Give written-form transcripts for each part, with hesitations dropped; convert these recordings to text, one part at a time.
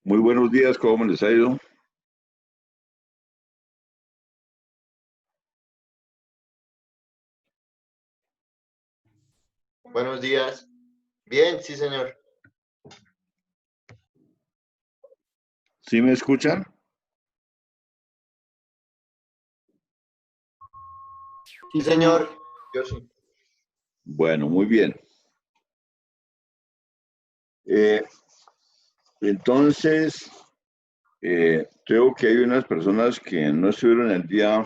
Muy buenos días, ¿cómo les ha ido? Buenos días. Bien, sí, señor. ¿Sí me escuchan? Sí, Sí, señor. señor. Yo sí. Bueno, muy bien. Eh, entonces, creo que hay unas personas que no estuvieron el día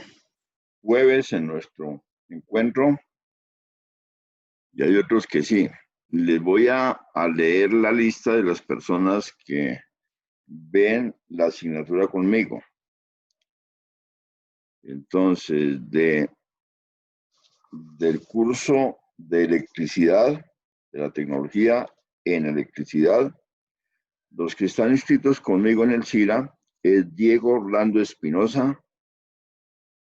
jueves en nuestro encuentro y hay otros que sí. Les voy a leer la lista de las personas que ven la asignatura conmigo. Entonces, del curso de electricidad, de la tecnología en electricidad, los que están inscritos conmigo en el CIRA es Diego Orlando Espinosa.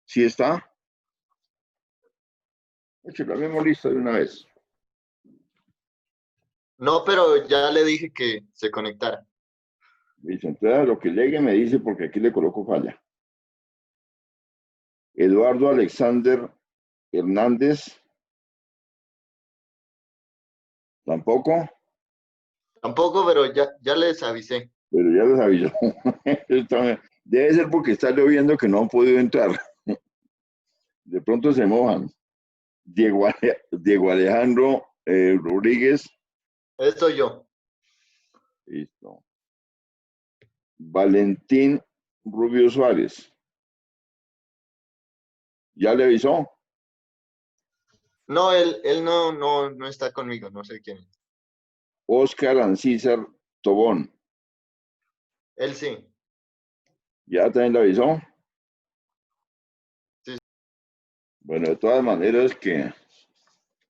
¿Sí está? Eche la misma lista de una vez. No, pero ya le dije que se conectara. Dice, entonces lo que llegue me dice porque aquí le coloco falla. Eduardo Alexander Hernández, tampoco, Tampoco, pero ya les avisé. pero ya les aviso. Debe ser porque está lloviendo que no han podido entrar. De pronto se mojan. Diego Alejandro Rodríguez, Esto yo. listo. Valentín Rubio Suárez, ¿ya le avisó? No, él no está conmigo, no sé quién es. Oscar Ancísar Tobón, Él sí. ¿ya también le avisó? Sí. Bueno, de todas maneras que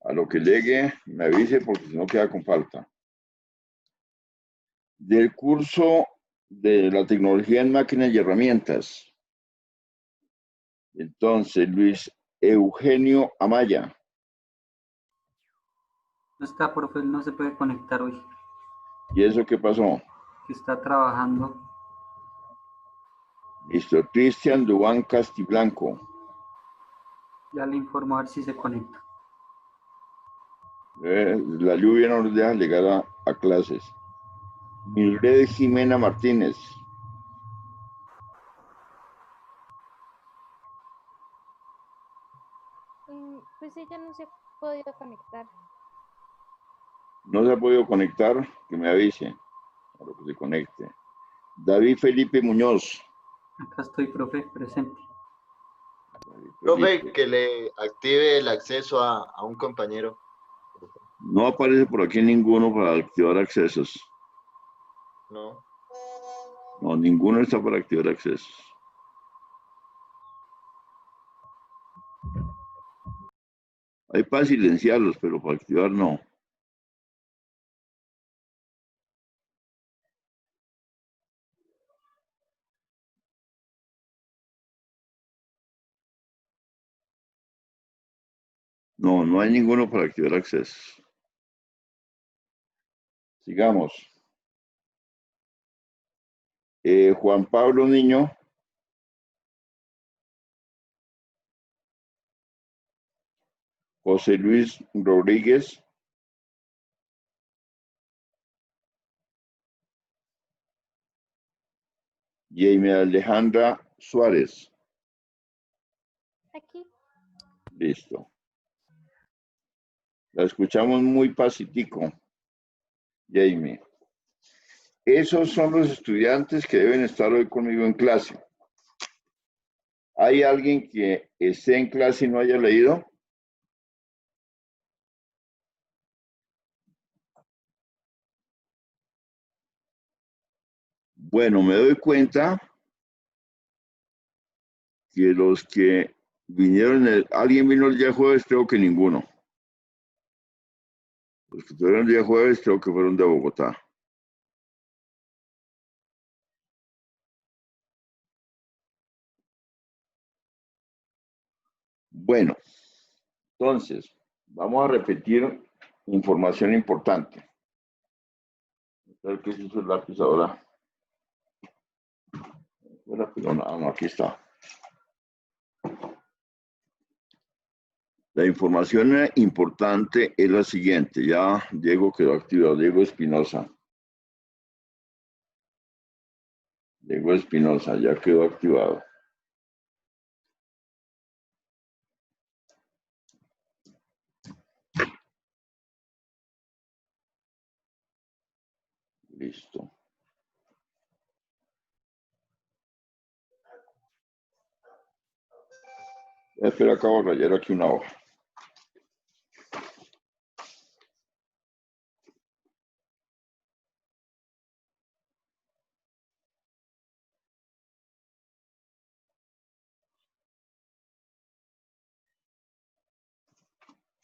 a lo que llegue me avise porque si no queda con falta. Del curso de la tecnología en máquinas y herramientas. Entonces, Luis Eugenio Amaya. No está, profe, él no se puede conectar hoy, ¿Y eso qué pasó? que está trabajando. Listo. Cristian Dubán Castiblanco. Ya le informo a ver si se conecta. La lluvia no nos deja llegar a clases. Mildred Jimena Martínez. Pues ella no se ha podido conectar. No se ha podido conectar, que me avise a lo que se conecte. David Felipe Muñoz. Acá estoy, profe, presente. Profe, que le active el acceso a un compañero. No aparece por aquí ninguno para activar accesos. No. No, ninguno está para activar accesos. Hay para silenciarlos, pero para activar no. No, no hay ninguno para activar accesos. Sigamos. Juan Pablo Niño. José Luis Rodríguez. Jaime Alejandra Suárez. Aquí. Listo. La escuchamos muy pacífico, Jaime. Esos son los estudiantes que deben estar hoy conmigo en clase. ¿Hay alguien que esté en clase y no haya leído? Bueno, me doy cuenta que los que vinieron, alguien vino el día jueves, creo que ninguno. Los que estuvieron el día jueves creo que fueron de Bogotá. Bueno, entonces, vamos a repetir información importante. A ver qué es el lápiz ahora. Pero no, no, aquí está. La información importante es la siguiente. Ya Diego quedó activado. Diego Espinosa. Diego Espinosa ya quedó activado. Listo. Espera, acabo de rayar aquí una hoja.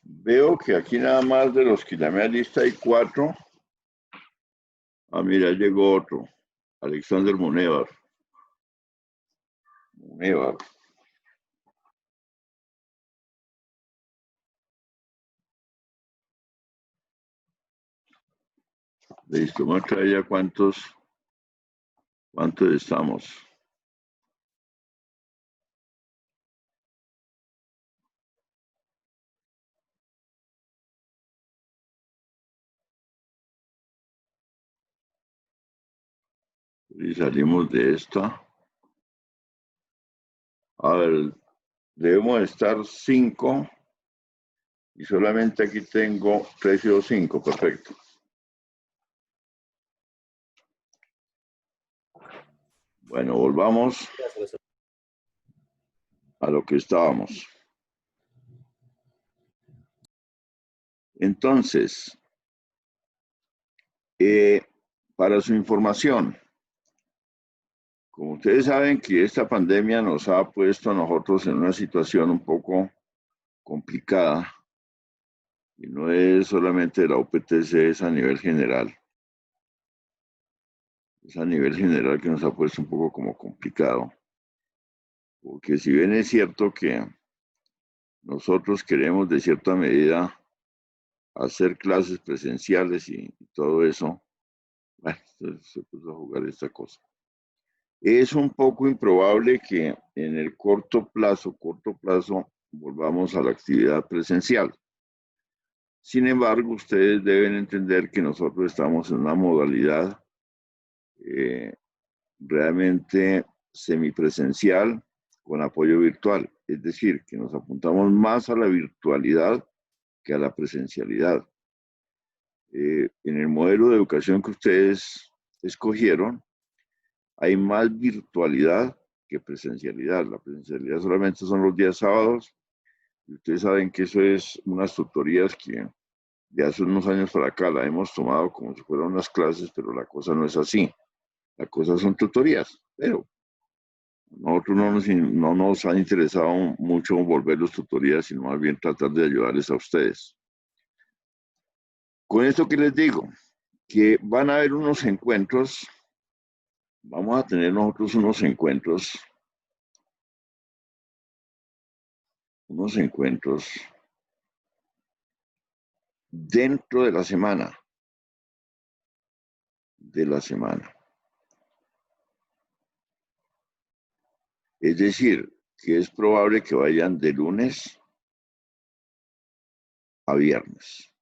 Veo que aquí nada más de los que llamé a lista hay 4. Ah, mira, llegó otro. Alexander Munevar. Munevar. Listo, muestra ya cuántos estamos. Y salimos de esta. A ver, debemos estar 5 y solamente aquí tengo 3 o 5. Perfecto. Bueno, volvamos a lo que estábamos. Entonces, para su información, como ustedes saben que esta pandemia nos ha puesto a nosotros en una situación un poco complicada, y no es solamente la UPTC, es a nivel general. Es a nivel general que nos ha puesto un poco como complicado, porque si bien es cierto que nosotros queremos de cierta medida hacer clases presenciales y todo eso, bueno, se puso a jugar esta cosa. Es un poco improbable que en el corto plazo, volvamos a la actividad presencial. Sin embargo, ustedes deben entender que nosotros estamos en una modalidad realmente semipresencial con apoyo virtual. Es decir, que nos apuntamos más a la virtualidad que a la presencialidad. En el modelo de educación que ustedes escogieron, hay más virtualidad que presencialidad. La presencialidad solamente son los días sábados. Y ustedes saben que eso es unas tutorías que de hace unos años para acá la hemos tomado como si fueran unas clases, pero la cosa no es así. La cosa son tutorías, pero nosotros no nos ha interesado mucho volver los tutorías, sino más bien tratar de ayudarles a ustedes. Con esto que les digo, que van a haber unos encuentros, vamos a tener nosotros unos encuentros dentro de la semana. Es decir, que es probable que vayan de lunes a viernes,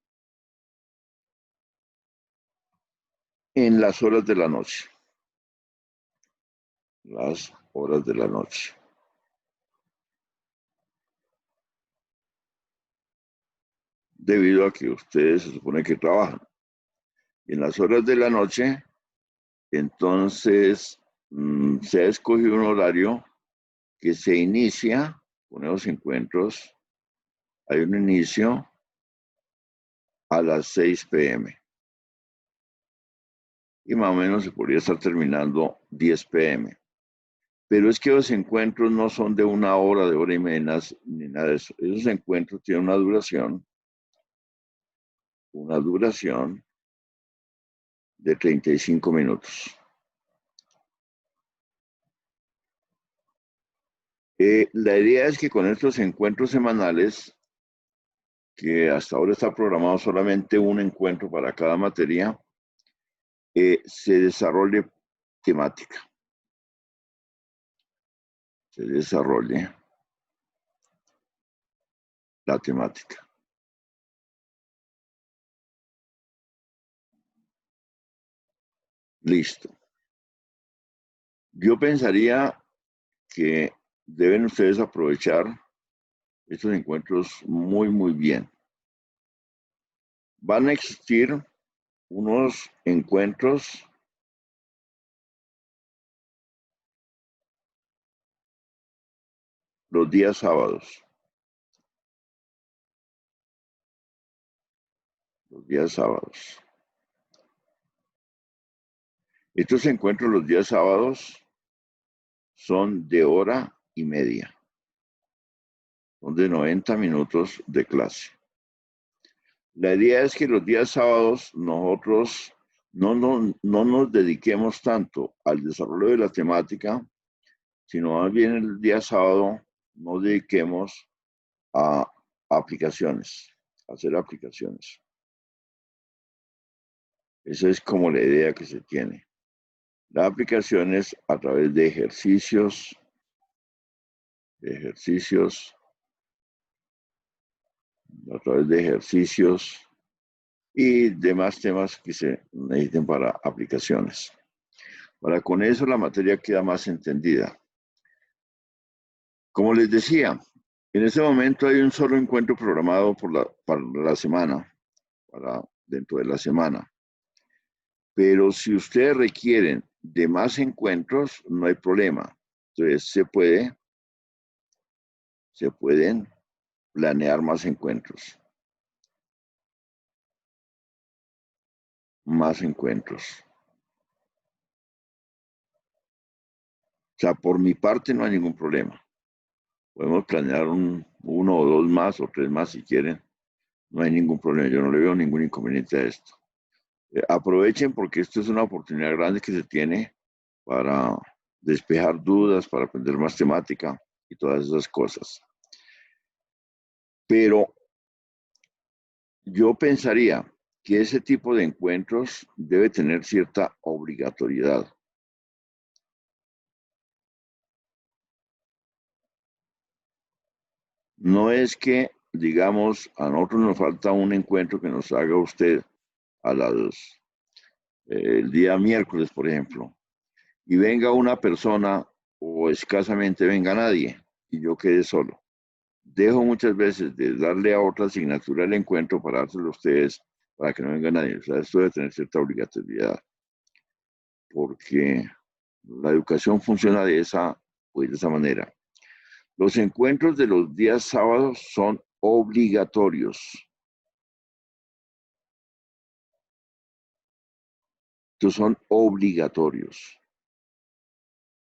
en las horas de la noche. Las horas de la noche. Debido a que ustedes se supone que trabajan. Y en las horas de la noche, entonces se ha escogido un horario que se inicia con esos encuentros. Hay un inicio a las 6 p.m. y más o menos se podría estar terminando 10 p.m. Pero es que los encuentros no son de 1 hora, de hora y media, ni nada de eso. Esos encuentros tienen una duración de 35 minutos. La idea es que con estos encuentros semanales, que hasta ahora está programado solamente un encuentro para cada materia, se desarrolle temática. se desarrolle la temática. Listo. Yo pensaría que deben ustedes aprovechar estos encuentros muy, muy bien. Van a existir unos encuentros los días sábados. Los días sábados. Estos encuentros los días sábados son de 1:30. Son de 90 minutos de clase. La idea es que los días sábados nosotros no nos dediquemos tanto al desarrollo de la temática, sino más bien el día sábado nos dediquemos a aplicaciones, a hacer aplicaciones. Esa es como la idea que se tiene. Las aplicaciones a través de ejercicios y demás temas que se necesiten para aplicaciones. Para con eso la materia queda más entendida. Como les decía, en este momento hay un solo encuentro programado para la semana, para dentro de la semana. Pero si ustedes requieren de más encuentros, no hay problema. Entonces se pueden planear más encuentros. Más encuentros. O sea, por mi parte no hay ningún problema. Podemos planear uno o dos más o tres más si quieren. No hay ningún problema. Yo no le veo ningún inconveniente a esto. Aprovechen porque esto es una oportunidad grande que se tiene para despejar dudas, para aprender más temática y todas esas cosas. Pero yo pensaría que ese tipo de encuentros debe tener cierta obligatoriedad. No es que, digamos, a nosotros nos falta un encuentro que nos haga usted el día miércoles, por ejemplo, y venga una persona o escasamente venga nadie y yo quede solo. Dejo muchas veces de darle a otra asignatura el encuentro para dárselo a ustedes para que no venga nadie. O sea, esto debe tener cierta obligatoriedad porque la educación funciona de esa manera. Los encuentros de los días sábados son obligatorios. Estos son obligatorios.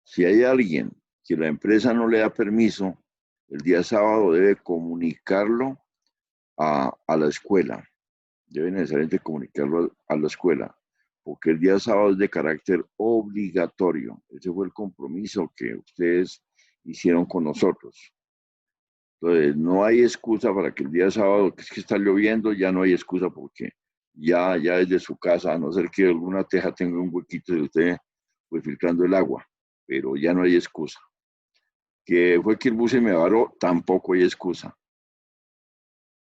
Si hay alguien que la empresa no le da permiso, el día sábado debe comunicarlo a la escuela. Debe necesariamente comunicarlo a la escuela, porque el día sábado es de carácter obligatorio. Ese fue el compromiso que ustedes hicieron con nosotros. Entonces, no hay excusa para que el día sábado, que es que está lloviendo, ya no hay excusa porque ya desde su casa, a no ser que alguna teja tenga un huequito de usted, pues filtrando el agua, pero ya no hay excusa. Que fue que el bus se me varó, tampoco hay excusa.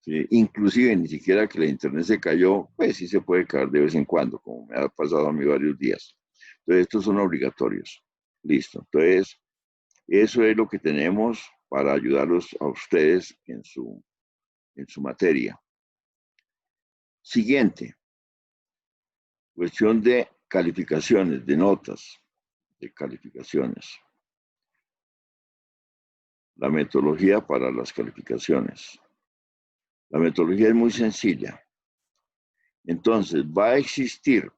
Sí, inclusive ni siquiera que la internet se cayó, pues sí se puede caer de vez en cuando, como me ha pasado a mí varios días. Entonces, estos son obligatorios. Listo. Entonces, eso es lo que tenemos para ayudarlos a ustedes en su materia. Siguiente. Cuestión de calificaciones, de notas, de calificaciones. La metodología para las calificaciones. La metodología es muy sencilla. Entonces, va a existir,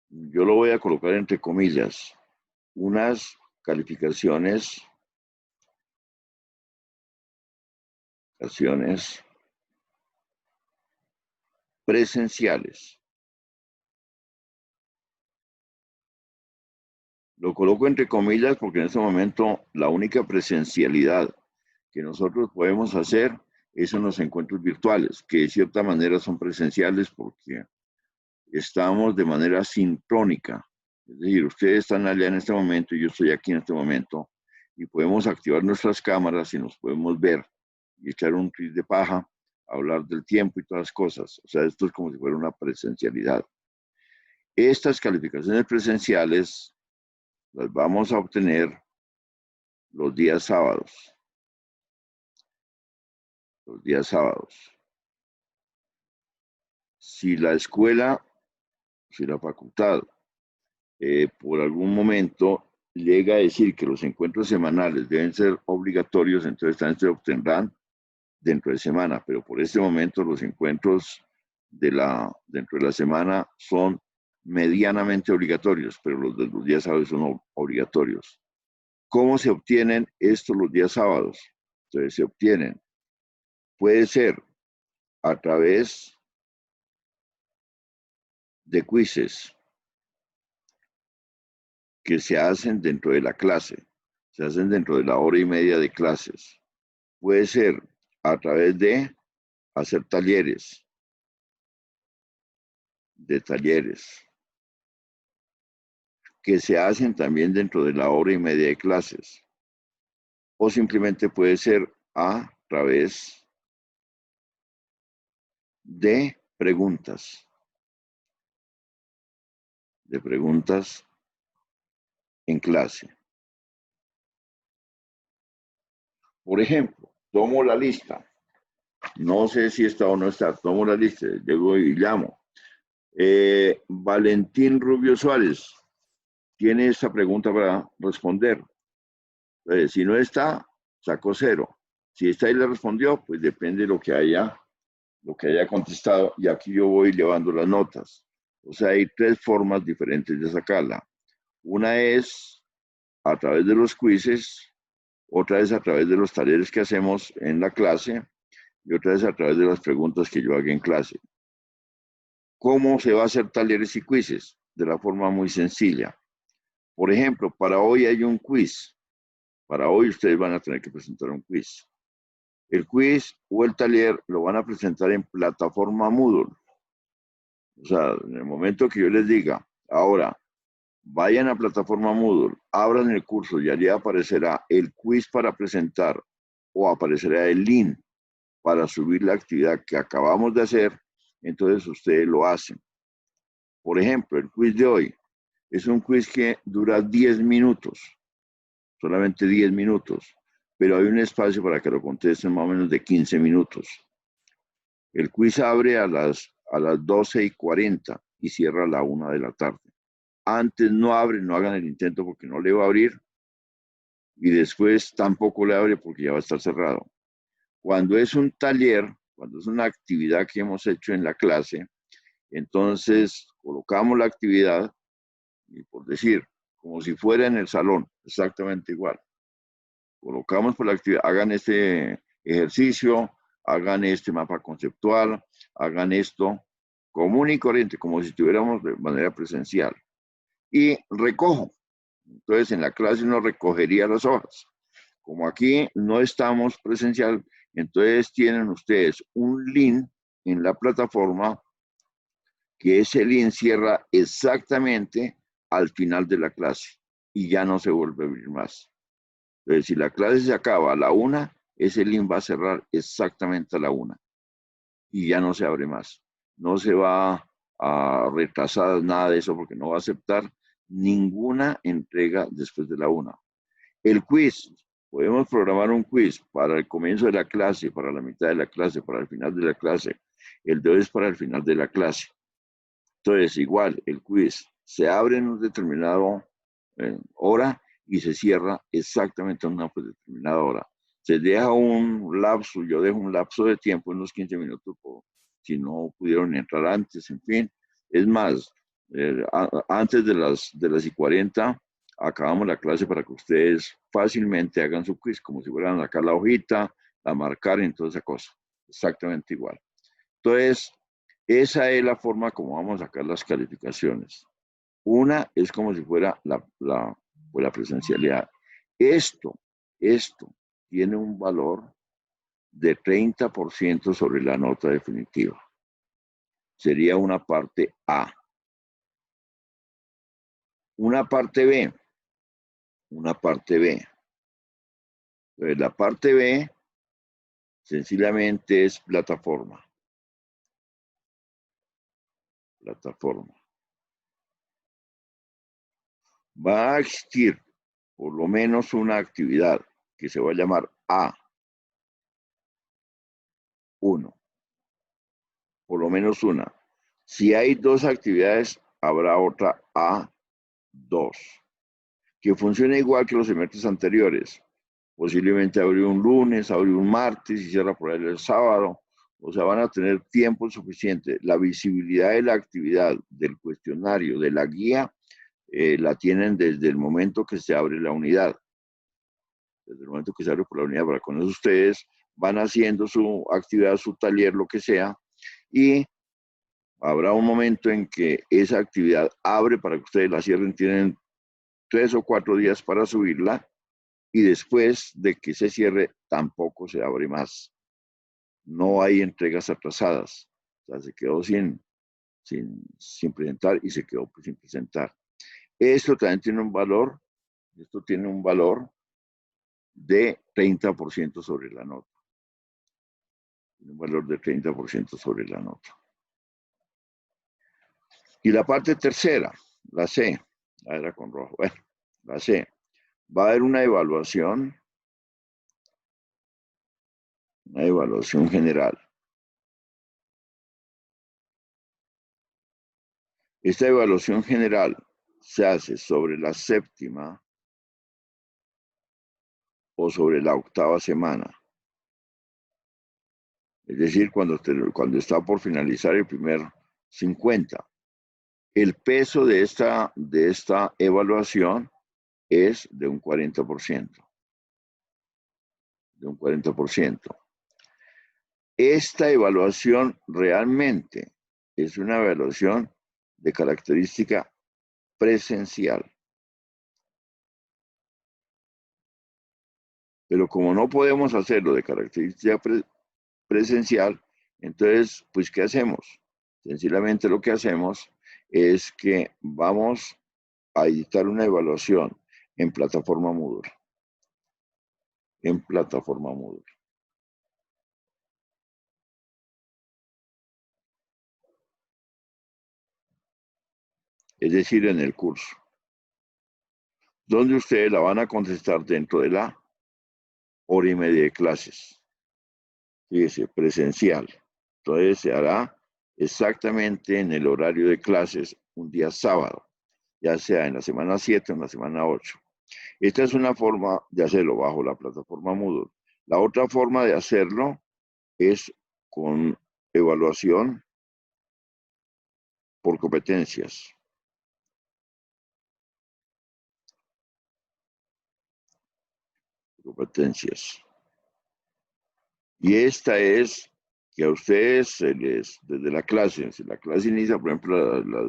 yo lo voy a colocar entre comillas, unas calificaciones presenciales. Lo coloco entre comillas porque en este momento la única presencialidad que nosotros podemos hacer es en los encuentros virtuales, que de cierta manera son presenciales porque estamos de manera sincrónica. Es decir, ustedes están allá en este momento y yo estoy aquí en este momento y podemos activar nuestras cámaras y nos podemos ver y echar un tris de paja, hablar del tiempo y todas las cosas. O sea, esto es como si fuera una presencialidad. Estas calificaciones presenciales las vamos a obtener los días sábados. Los días sábados. Si la escuela, si la facultad, por algún momento llega a decir que los encuentros semanales deben ser obligatorios, entonces también se obtendrán dentro de semana, pero por este momento los encuentros dentro de la semana son medianamente obligatorios, pero los de los días sábados son obligatorios. ¿Cómo se obtienen estos los días sábados? Entonces se obtienen, puede ser a través de quizzes que se hacen dentro de la clase, se hacen dentro de la hora y media de clases. Puede ser a través de hacer talleres, que se hacen también dentro de la hora y media de clases. O simplemente puede ser a través de preguntas en clase. Por ejemplo, tomo la lista. No sé si está o no está. Tomo la lista. Llego y llamo. Valentín Rubio Suárez tiene esta pregunta para responder. Si no está, sacó 0. Si está y le respondió, pues depende de lo que haya contestado. Y aquí yo voy llevando las notas. O sea, hay 3 formas diferentes de sacarla. Una es a través de los quizzes, otra es a través de los talleres que hacemos en la clase y otra es a través de las preguntas que yo haga en clase. ¿Cómo se va a hacer talleres y quizzes? De la forma muy sencilla. Por ejemplo, para hoy hay un quiz. Para hoy ustedes van a tener que presentar un quiz. El quiz o el taller lo van a presentar en plataforma Moodle. O sea, en el momento que yo les diga, ahora, vayan a plataforma Moodle, abran el curso y allí aparecerá el quiz para presentar o aparecerá el link para subir la actividad que acabamos de hacer, entonces ustedes lo hacen. Por ejemplo, el quiz de hoy es un quiz que dura 10 minutos, solamente 10 minutos, pero hay un espacio para que lo contesten más o menos de 15 minutos. El quiz abre a las 12:40 y cierra a la 1 de la tarde. Antes no abre, no hagan el intento porque no le va a abrir y después tampoco le abre porque ya va a estar cerrado. Cuando es un taller, cuando es una actividad que hemos hecho en la clase, entonces colocamos la actividad y por decir, como si fuera en el salón, exactamente igual. Colocamos por la actividad, hagan este ejercicio, hagan este mapa conceptual, hagan esto común y corriente, como si estuviéramos de manera presencial. Y recojo. Entonces, en la clase uno recogería las hojas. Como aquí no estamos presencial, entonces tienen ustedes un link en la plataforma que ese link cierra exactamente al final de la clase y ya no se vuelve a abrir más. Entonces, si la clase se acaba a la 1, ese link va a cerrar exactamente a la 1 y ya no se abre más. No se va a retrasar nada de eso porque no va a aceptar ninguna entrega después de la 1. El quiz, podemos programar un quiz para el comienzo de la clase, para la mitad de la clase, para el final de la clase. El de hoy es para el final de la clase. Entonces, igual, el quiz se abre en un determinado hora y se cierra exactamente en una determinada hora. Se deja un lapso, yo dejo un lapso de tiempo, unos 15 minutos, si no pudieron entrar antes, en fin. Es más, antes de las 40, acabamos la clase para que ustedes fácilmente hagan su quiz, como si fueran a sacar la hojita, a marcar y toda esa cosa. Exactamente igual. Entonces, esa es la forma como vamos a sacar las calificaciones. Una es como si fuera la presencialidad. Esto tiene un valor de 30% sobre la nota definitiva. Sería una parte A. Una parte B. Entonces, la parte B sencillamente es plataforma. Plataforma. Va a existir por lo menos una actividad que se va a llamar A1. Por lo menos una. Si hay dos actividades, habrá otra A2, que funciona igual que los semestres anteriores. Posiblemente abrió un lunes, abrió un martes y cierra por ahí el sábado. O sea, van a tener tiempo suficiente. La visibilidad de la actividad, del cuestionario, de la guía, la tienen desde el momento que se abre la unidad. Desde el momento que se abre por la unidad, para con eso ustedes van haciendo su actividad, su taller, lo que sea, y habrá un momento en que esa actividad abre para que ustedes la cierren. Tienen 3 o 4 días para subirla, y después de que se cierre tampoco se abre más. No hay entregas atrasadas. O sea, se quedó sin presentar y se quedó pues sin presentar. Esto también tiene un valor, esto tiene un valor de 30% sobre la nota. Tiene un valor de 30% sobre la nota. Y la parte tercera, la C, era con rojo, bueno, la C, va a haber una evaluación general. Esta evaluación general se hace sobre la séptima o sobre la octava semana. Es decir, cuando está por finalizar el primer 50. El peso de esta evaluación es de un 40%. De un 40%. Esta evaluación realmente es una evaluación de característica presencial. Pero como no podemos hacerlo de característica presencial, entonces, pues, ¿qué hacemos? Sencillamente lo que hacemos es que vamos a editar una evaluación en plataforma Moodle. En plataforma Moodle. Es decir, en el curso, donde ustedes la van a contestar dentro de la hora y media de clases. Fíjese, presencial. Entonces se hará exactamente en el horario de clases un día sábado, ya sea en la semana 7 o en la semana 8. Esta es una forma de hacerlo bajo la plataforma Moodle. La otra forma de hacerlo es con evaluación por competencias. Competencias. Y esta es que a ustedes desde la clase, si la clase inicia, por ejemplo, a las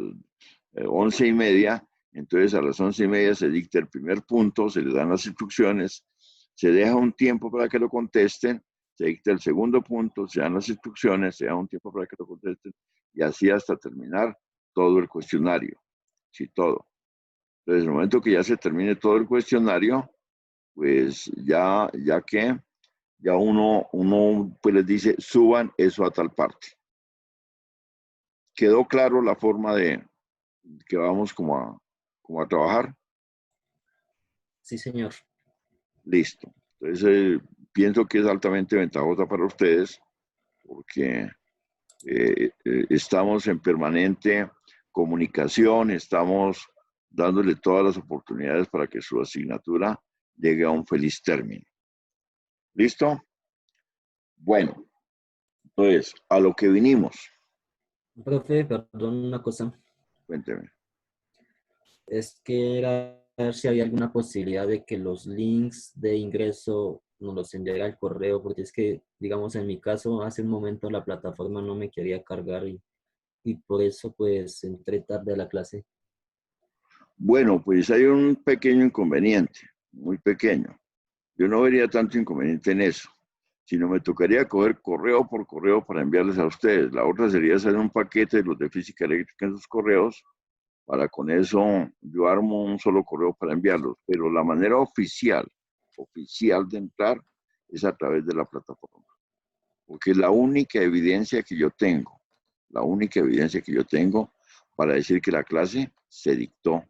11:30, entonces a las 11:30 se dicta el primer punto, se les dan las instrucciones, se deja un tiempo para que lo contesten, se dicta el segundo punto, se dan las instrucciones, se da un tiempo para que lo contesten, y así hasta terminar todo el cuestionario. Sí, todo. Entonces, en el momento que ya se termine todo el cuestionario, pues ya uno pues les dice, suban eso a tal parte. ¿Quedó claro la forma de que vamos como a trabajar? Sí, señor. Listo. Entonces, pienso que es altamente ventajosa para ustedes porque estamos en permanente comunicación, estamos dándole todas las oportunidades para que su asignatura llegue a un feliz término. ¿Listo? Bueno, entonces, a lo que vinimos. Profe, perdón, una cosa. Cuénteme. Es que era ver si había alguna posibilidad de que los links de ingreso nos los enviara al correo, porque es que, digamos, en mi caso, hace un momento la plataforma no me quería cargar y por eso, pues, entré tarde a la clase. Bueno, pues hay un pequeño inconveniente, muy pequeño. Yo no vería tanto inconveniente en eso, sino me tocaría coger correo por correo para enviarles a ustedes. La otra sería hacer un paquete de los de física eléctrica en sus correos, para con eso yo armo un solo correo para enviarlos. Pero la manera oficial oficial de entrar es a través de la plataforma. Porque es la única evidencia que yo tengo, para decir que la clase se dictó.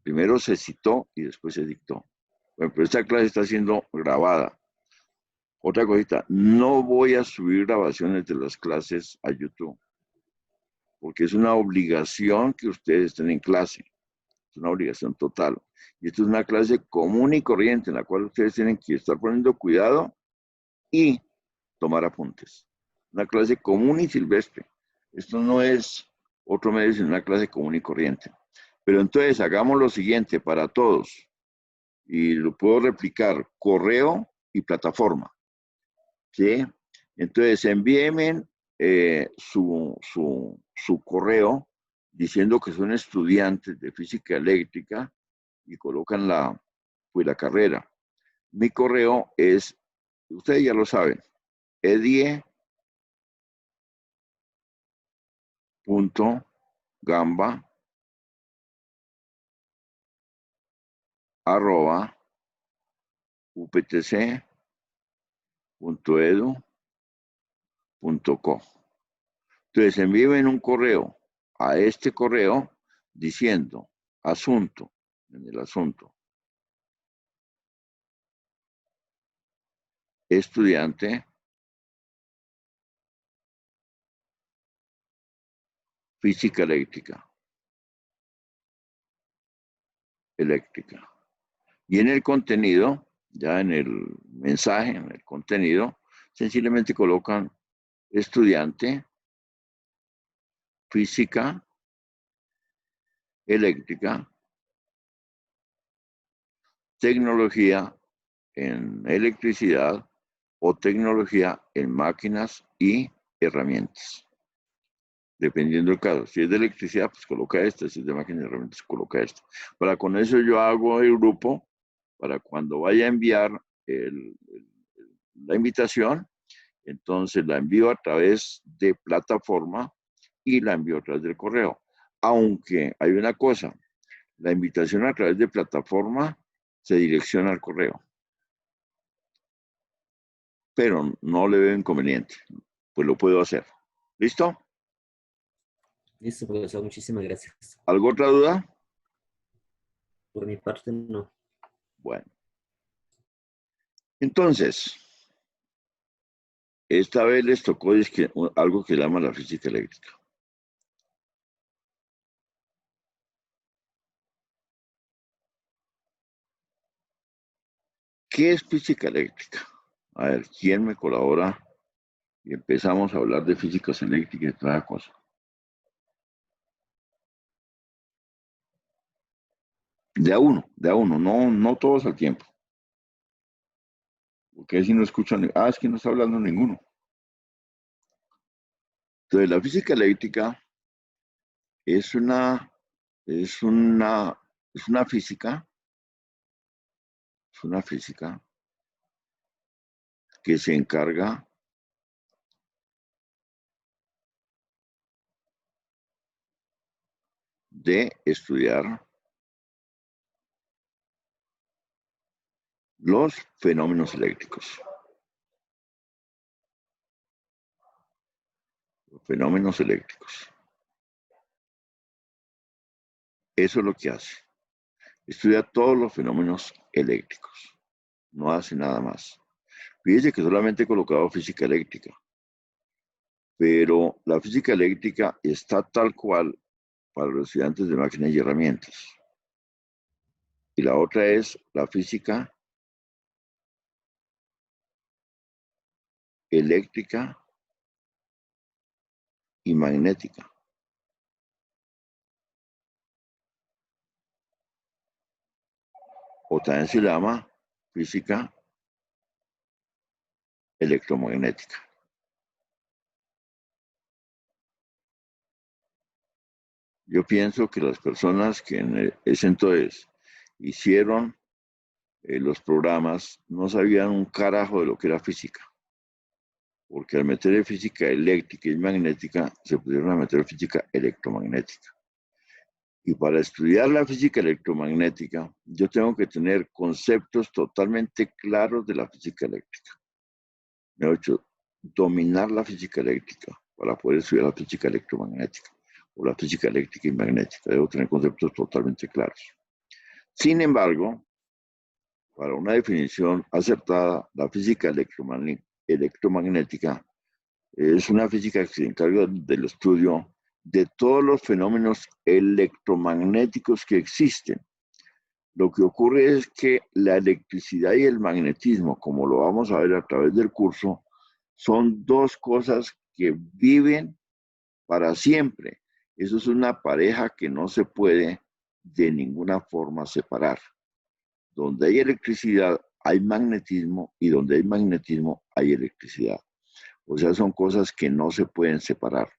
Primero se citó y después se dictó. Bueno, pero esta clase está siendo grabada. Otra cosita, no voy a subir grabaciones de las clases a YouTube, porque es una obligación que ustedes estén en clase. Es una obligación total. Y esto es una clase común y corriente en la cual ustedes tienen que estar poniendo cuidado y tomar apuntes. Una clase común y silvestre. Esto no es otro medio, sino una clase común y corriente. Pero entonces hagamos lo siguiente para todos. Y lo puedo replicar, correo y plataforma. ¿Sí? Entonces envíenme su correo diciendo que son estudiantes de física eléctrica y colocan la carrera. Mi correo es, ustedes ya lo saben, edie.gamba@uptc.edu.co. Entonces envíen un correo a este correo diciendo asunto, en el asunto, estudiante física eléctrica. Y en el contenido, ya en el mensaje, en el contenido, sencillamente colocan estudiante física eléctrica, tecnología en electricidad o tecnología en máquinas y herramientas. Dependiendo del caso. Si es de electricidad, pues coloca esta. Si es de máquinas y herramientas, coloca esta. Para con eso yo hago el grupo para cuando vaya a enviar la invitación, entonces la envío a través de plataforma y la envío a través del correo. Aunque hay una cosa, la invitación a través de plataforma se direcciona al correo. Pero no le veo inconveniente, pues lo puedo hacer. ¿Listo? Listo, profesor, muchísimas gracias. ¿Algo otra duda? Por mi parte, no. Bueno. Entonces, esta vez les tocó algo que llama la física eléctrica. ¿Qué es física eléctrica? A ver, ¿quién me colabora? Y empezamos a hablar de físicas eléctricas y toda cosa. De a uno, no todos al tiempo. Porque si no escuchan, es que no está hablando ninguno. Entonces, la física eléctrica es una física que se encarga de estudiar los fenómenos eléctricos. Los fenómenos eléctricos. Eso es lo que hace. Estudia todos los fenómenos eléctricos. No hace nada más. Fíjese que solamente he colocado física eléctrica. Pero la física eléctrica está tal cual para los estudiantes de máquinas y herramientas. Y la otra es la física eléctrica y magnética. O también se llama física electromagnética. Yo pienso que las personas que en ese entonces hicieron los programas no sabían un carajo de lo que era física. Porque al meter física eléctrica y magnética, se pudieron meter física electromagnética. Y para estudiar la física electromagnética, yo tengo que tener conceptos totalmente claros de la física eléctrica. Me he hecho dominar la física eléctrica para poder estudiar la física electromagnética o la física eléctrica y magnética. Debo tener conceptos totalmente claros. Sin embargo, para una definición acertada, la física electromagnética es una física que se encarga del estudio de todos los fenómenos electromagnéticos que existen. Lo que ocurre es que la electricidad y el magnetismo, como lo vamos a ver a través del curso, son dos cosas que viven para siempre. Eso es una pareja que no se puede de ninguna forma separar. Donde hay electricidad, hay magnetismo, y donde hay magnetismo, hay electricidad. O sea, son cosas que no se pueden separar.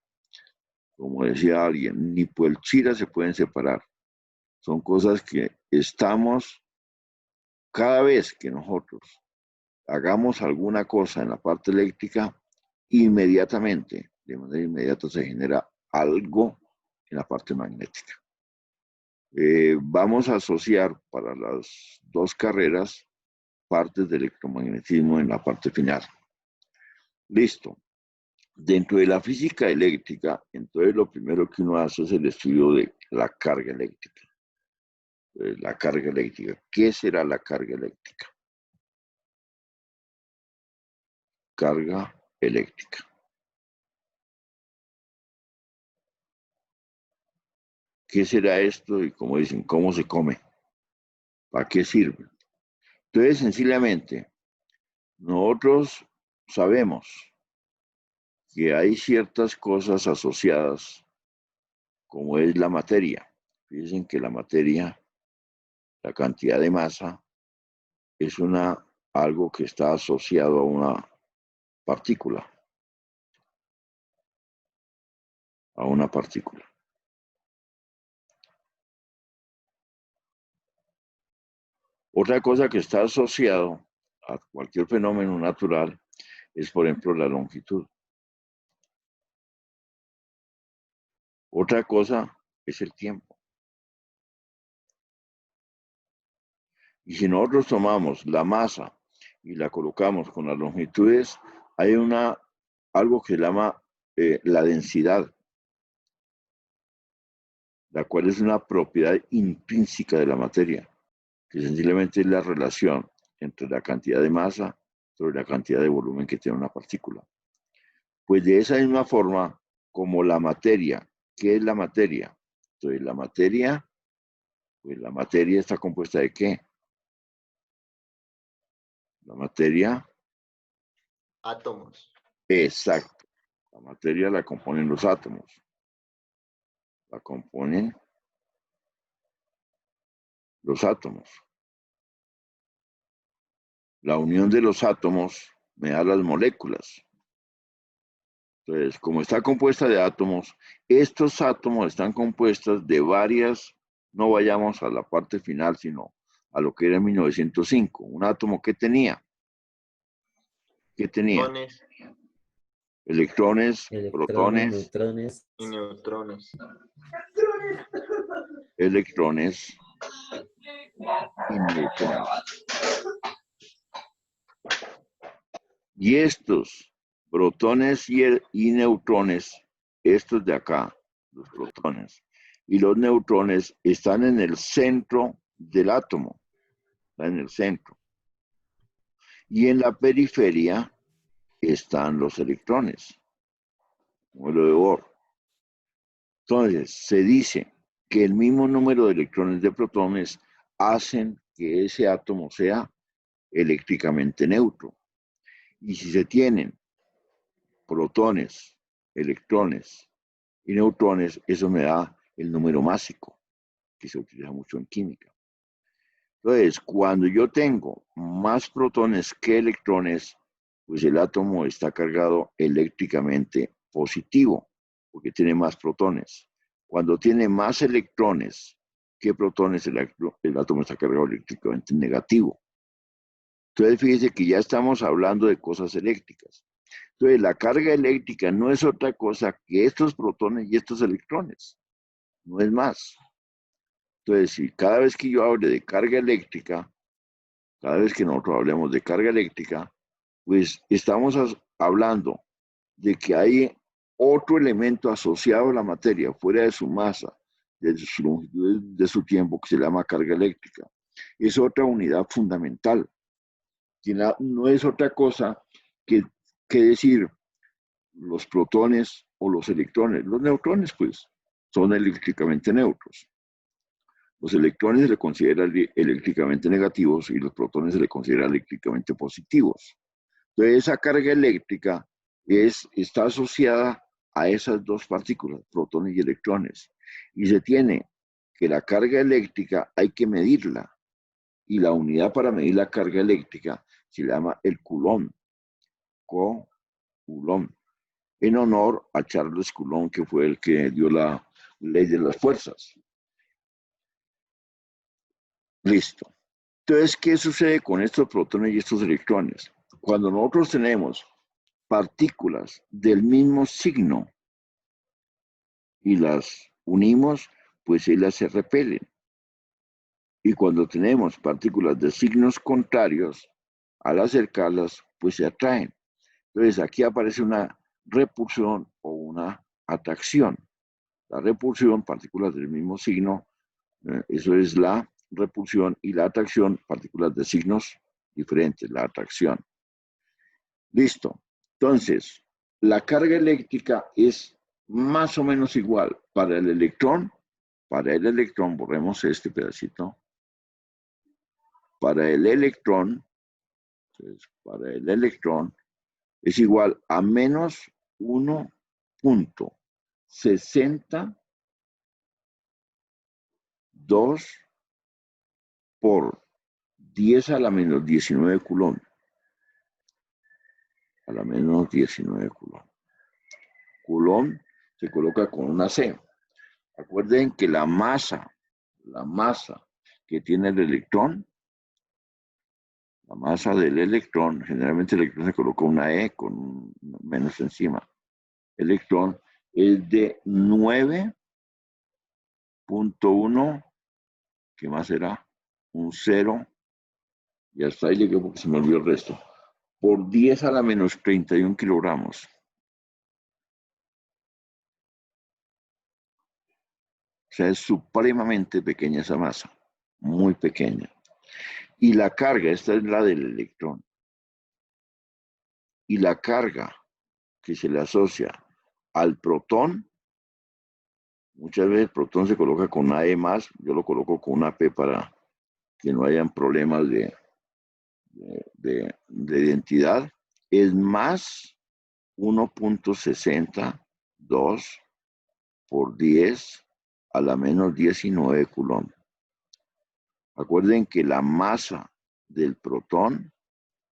Como decía alguien, ni por el chira se pueden separar. Son cosas que estamos, cada vez que nosotros hagamos alguna cosa en la parte eléctrica, inmediatamente, de manera inmediata, se genera algo en la parte magnética. Vamos a asociar para las dos carreras partes de electromagnetismo en la parte final. Listo. Dentro de la física eléctrica, entonces lo primero que uno hace es el estudio de la carga eléctrica. La carga eléctrica. ¿Qué será la carga eléctrica? Carga eléctrica. ¿Qué será esto? Y como dicen, ¿cómo se come? ¿Para qué sirve? Entonces, sencillamente, nosotros sabemos que hay ciertas cosas asociadas, como es la materia. Fíjense que la materia, la cantidad de masa, es algo que está asociado a una partícula. A una partícula. Otra cosa que está asociado a cualquier fenómeno natural es, por ejemplo, la longitud. Otra cosa es el tiempo. Y si nosotros tomamos la masa y la colocamos con las longitudes, hay algo que se llama la densidad, la cual es una propiedad intrínseca de la materia, que sencillamente es la relación entre la cantidad de masa sobre la cantidad de volumen que tiene una partícula. Pues de esa misma forma, como la materia, ¿qué es la materia? Entonces, la materia está compuesta ¿de qué? La materia. Átomos. Exacto. La materia la componen los átomos. La componen los átomos. La unión de los átomos me da las moléculas. Entonces, como está compuesta de átomos, estos átomos están compuestos de varias, no vayamos a la parte final, sino a lo que era en 1905. Un átomo que tenía. ¿Qué tenía? Protones Electrones, Electrones, protones, neutrones. y neutrones. electrones y neutrones. Y estos protones y neutrones, estos de acá, los protones y los neutrones, están en el centro del átomo, están en el centro. Y en la periferia están los electrones, como lo de Bohr. Entonces, se dice que el mismo número de electrones de protones hacen que ese átomo sea eléctricamente neutro. Y si se tienen protones, electrones y neutrones, eso me da el número másico, que se utiliza mucho en química. Entonces, cuando yo tengo más protones que electrones, pues el átomo está cargado eléctricamente positivo, porque tiene más protones. Cuando tiene más electrones que protones, el átomo está cargado eléctricamente negativo. Entonces, fíjese que ya estamos hablando de cosas eléctricas. Entonces, la carga eléctrica no es otra cosa que estos protones y estos electrones. No es más. Entonces, si cada vez que yo hable de carga eléctrica, cada vez que nosotros hablemos de carga eléctrica, pues estamos hablando de que hay otro elemento asociado a la materia, fuera de su masa, de su longitud, de su tiempo, que se llama carga eléctrica. Es otra unidad fundamental, que no es otra cosa que decir los protones o los electrones. Los neutrones, pues, son eléctricamente neutros. Los electrones se le consideran eléctricamente negativos y los protones se le consideran eléctricamente positivos. Entonces, esa carga eléctrica está asociada a esas dos partículas, protones y electrones. Y se tiene que la carga eléctrica hay que medirla. Y la unidad para medir la carga eléctrica se llama el coulomb. Coulomb. En honor a Charles Coulomb, que fue el que dio la ley de las fuerzas. Listo. Entonces, ¿qué sucede con estos protones y estos electrones? Cuando nosotros tenemos partículas del mismo signo y las unimos, pues ellas se repelen. Y cuando tenemos partículas de signos contrarios, al acercarlas, pues se atraen. Entonces, aquí aparece una repulsión o una atracción. La repulsión, partículas del mismo signo, eso es la repulsión, y la atracción, partículas de signos diferentes, la atracción. Listo. Entonces, la carga eléctrica es más o menos igual para el electrón. Para el electrón, borremos este pedacito. Para el electrón, entonces, para el electrón es igual a menos 1.62 por 10 a la menos 19 coulomb. A la menos 19 coulomb. Coulomb se coloca con una C. Acuerden que la masa que tiene el electrón, la masa del electrón, generalmente el electrón se coloca una E con un menos encima. Electrón es de 9.1, ¿qué más será? Un 0, y hasta ahí llegué porque se me olvidó el resto, por 10 a la menos 31 kilogramos. O sea, es supremamente pequeña esa masa, muy pequeña. Y la carga, esta es la del electrón. Y la carga que se le asocia al protón, muchas veces el protón se coloca con una E más, yo lo coloco con una P para que no hayan problemas de identidad, es más 1.62 por 10 a la menos 19 coulomb. Acuerden que la masa del protón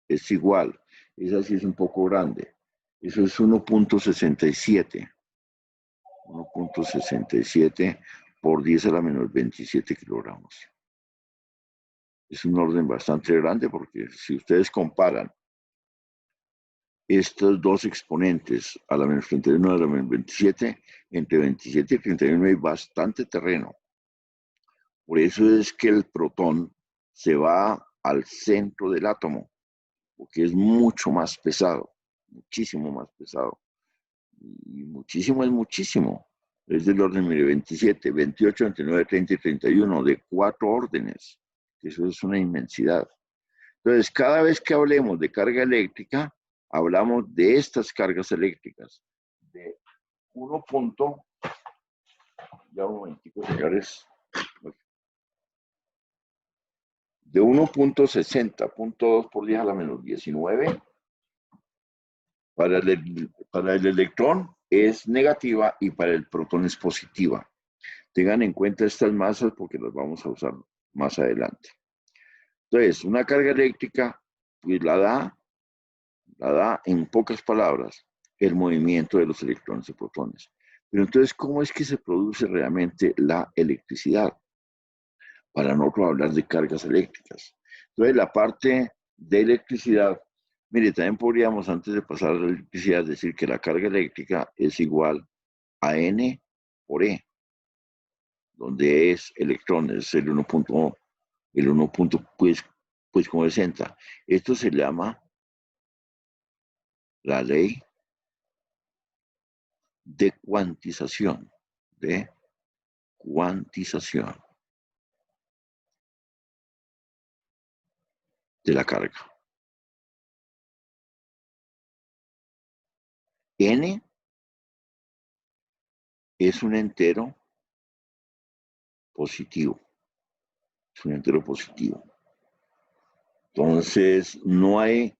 es igual, esa sí es un poco grande, eso es 1.67. 1.67 por 10 a la menos 27 kilogramos. Es un orden bastante grande porque si ustedes comparan estos dos exponentes a la menos 31 a la menos 27, entre 27 y 31 hay bastante terreno. Por eso es que el protón se va al centro del átomo, porque es mucho más pesado, muchísimo más pesado. Y muchísimo es muchísimo. Es del orden, mire, 27, 28, 29, 30 y 31, de 4 órdenes. Eso es una inmensidad. Entonces, cada vez que hablemos de carga eléctrica, hablamos de estas cargas eléctricas. De 1. Ya un momentico, señores. De 1.60.2 por 10 a la menos 19. Para el electrón es negativa y para el protón es positiva. Tengan en cuenta estas masas porque las vamos a usar más adelante. Entonces, una carga eléctrica, pues la da en pocas palabras el movimiento de los electrones y protones. Pero entonces, ¿cómo es que se produce realmente la electricidad? Para nosotros hablar de cargas eléctricas. Entonces, la parte de electricidad, mire, también podríamos, antes de pasar a la electricidad, decir que la carga eléctrica es igual a N por E. donde es electrones, el 1 punto, pues como 60. Esto se llama la ley de cuantización, de cuantización de la carga. N es un entero positivo. Es un entero positivo. Entonces, no hay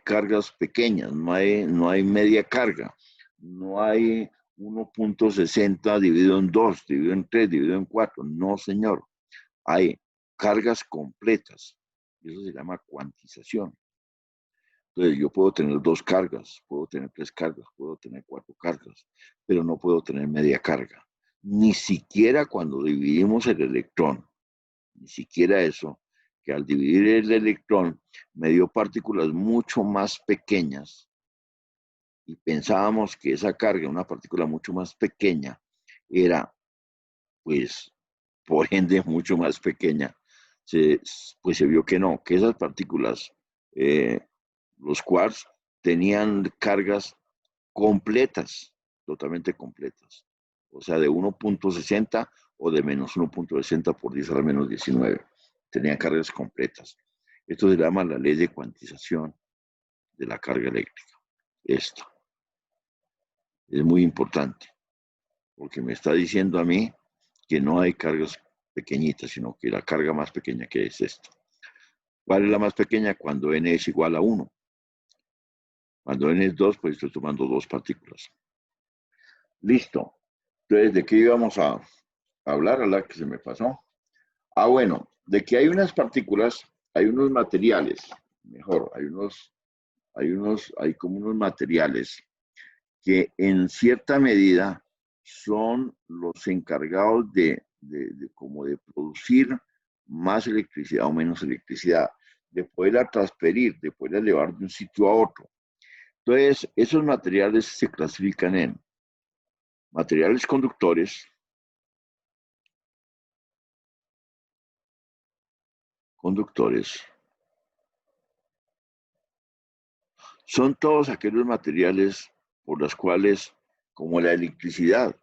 cargas pequeñas, no hay media carga, no hay 1.60 dividido en 2, dividido en 3, dividido en 4. No, señor. Hay cargas completas. Y eso se llama cuantización. Entonces, yo puedo tener 2 cargas, puedo tener 3 cargas, puedo tener 4 cargas, pero no puedo tener media carga. Ni siquiera cuando dividimos el electrón, ni siquiera eso, que al dividir el electrón me dio partículas mucho más pequeñas y pensábamos que esa carga, una partícula mucho más pequeña, era, pues, por ende, mucho más pequeña. Pues se vio que no, que esas partículas, los quarks, tenían cargas completas, totalmente completas. O sea, de 1.60 o de menos 1.60 por 10 a la menos 19. Tenían cargas completas. Esto se llama la ley de cuantización de la carga eléctrica. Esto es muy importante, porque me está diciendo a mí que no hay cargas pequeñitas, sino que la carga más pequeña que es esta. ¿Cuál es la más pequeña? Cuando n es igual a 1. Cuando n es 2, pues estoy tomando 2 partículas. Listo. Entonces, ¿de qué íbamos a hablar? A la que se me pasó. Bueno, de que hay unas partículas, hay unos materiales, mejor, hay como unos materiales que en cierta medida son los encargados como de producir más electricidad o menos electricidad, de poderla transferir, de poderla llevar de un sitio a otro. Entonces, esos materiales se clasifican en materiales conductores, son todos aquellos materiales por los cuales, como la electricidad,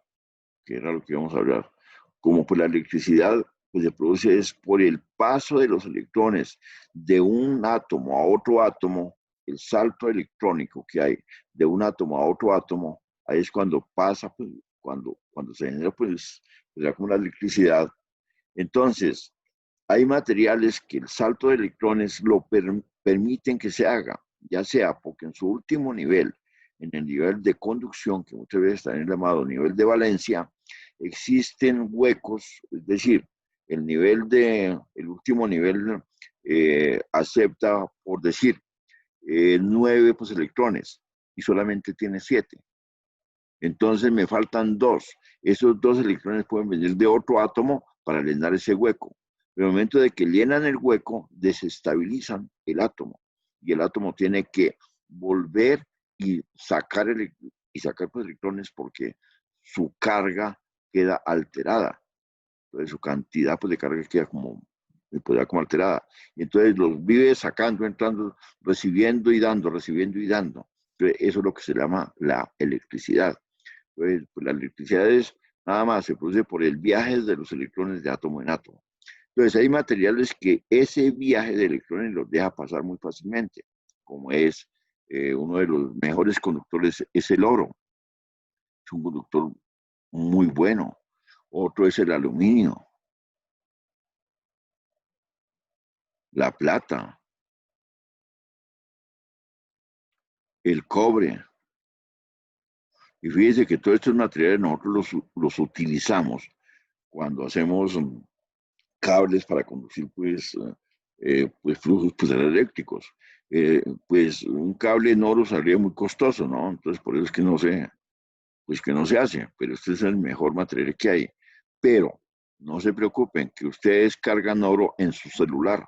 que era lo que íbamos a hablar, como por la electricidad pues se produce es por el paso de los electrones de un átomo a otro átomo, el salto electrónico que hay de un átomo a otro átomo, ahí es cuando pasa, pues, cuando se genera pues como la electricidad. Entonces, hay materiales que el salto de electrones lo permiten que se haga, ya sea porque en su último nivel, en el nivel de conducción, que muchas veces también es llamado nivel de valencia, existen huecos, es decir, el último nivel acepta, por decir, 9 pues, electrones y solamente tiene 7. Entonces me faltan 2. Esos 2 electrones pueden venir de otro átomo para llenar ese hueco. Pero en el momento de que llenan el hueco, desestabilizan el átomo. Y el átomo tiene que volver y sacar pues, electrones porque su carga queda alterada. Entonces su cantidad pues, de carga queda como alterada. Y entonces los vive sacando, entrando, recibiendo y dando, recibiendo y dando. Entonces, eso es lo que se llama la electricidad. Pues la electricidad es nada más, se produce por el viaje de los electrones de átomo en átomo. Entonces hay materiales que ese viaje de electrones los deja pasar muy fácilmente, como es uno de los mejores conductores es el oro. Es un conductor muy bueno. Otro es el aluminio, la plata, el cobre. Y fíjese que todos estos materiales nosotros los utilizamos cuando hacemos cables para conducir pues flujos pues, eléctricos. Pues un cable en oro saldría muy costoso, ¿no? Entonces por eso es que no se hace, pero este es el mejor material que hay. Pero no se preocupen que ustedes cargan oro en su celular.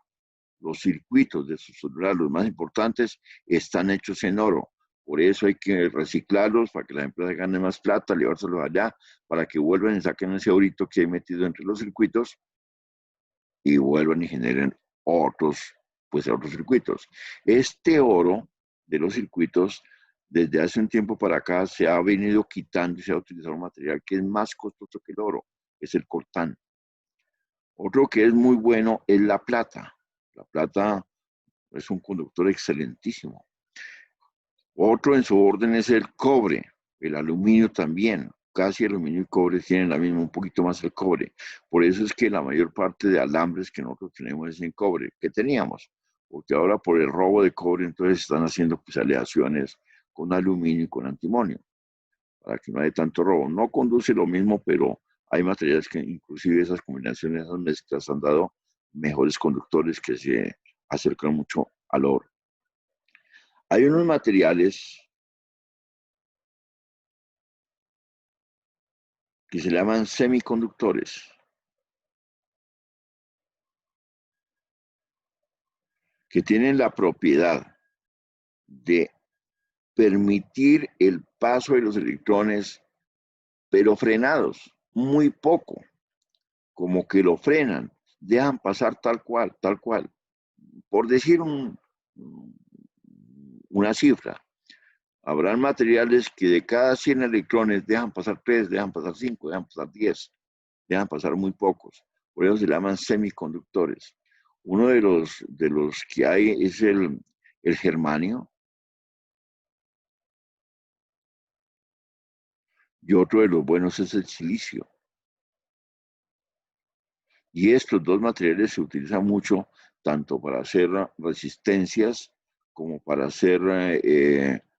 Los circuitos de su celular, los más importantes, están hechos en oro, Por eso hay que reciclarlos para que las empresas ganen más plata, llevárselos allá, para que vuelvan y saquen ese orito que hay metido entre los circuitos y vuelvan y generen otros, pues otros circuitos. Este oro de los circuitos, desde hace un tiempo para acá, se ha venido quitando y se ha utilizado un material que es más costoso que el oro, es el coltán. Otro que es muy bueno es la plata. La plata es un conductor excelentísimo. Otro en su orden es el cobre, el aluminio también. Casi aluminio y cobre tienen la misma, un poquito más el cobre. Por eso es que la mayor parte de alambres que nosotros tenemos es en cobre, que teníamos. Porque ahora por el robo de cobre, entonces están haciendo pues aleaciones con aluminio y con antimonio, para que no haya tanto robo. No conduce lo mismo, pero hay materiales que inclusive esas combinaciones, esas mezclas han dado mejores conductores que se acercan mucho al oro. Hay unos materiales que se llaman semiconductores, que tienen la propiedad de permitir el paso de los electrones, pero frenados, muy poco, como que lo frenan, dejan pasar tal cual, tal cual. Por decir una cifra, habrán materiales que de cada 100 electrones dejan pasar 3, dejan pasar 5, dejan pasar 10, dejan pasar muy pocos. Por eso se llaman semiconductores. Uno de los que hay es el germanio y otro de los buenos es el silicio. Y estos dos materiales se utilizan mucho tanto para hacer resistencias como para hacer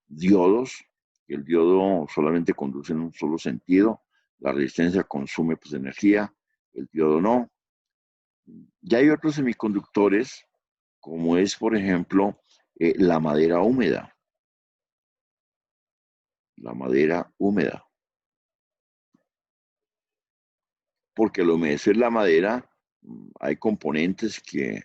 diodos. El diodo solamente conduce en un solo sentido. La resistencia consume pues, energía, el diodo no. Ya hay otros semiconductores, como es, por ejemplo, la madera húmeda. La madera húmeda. Porque al humedecer la madera, hay componentes que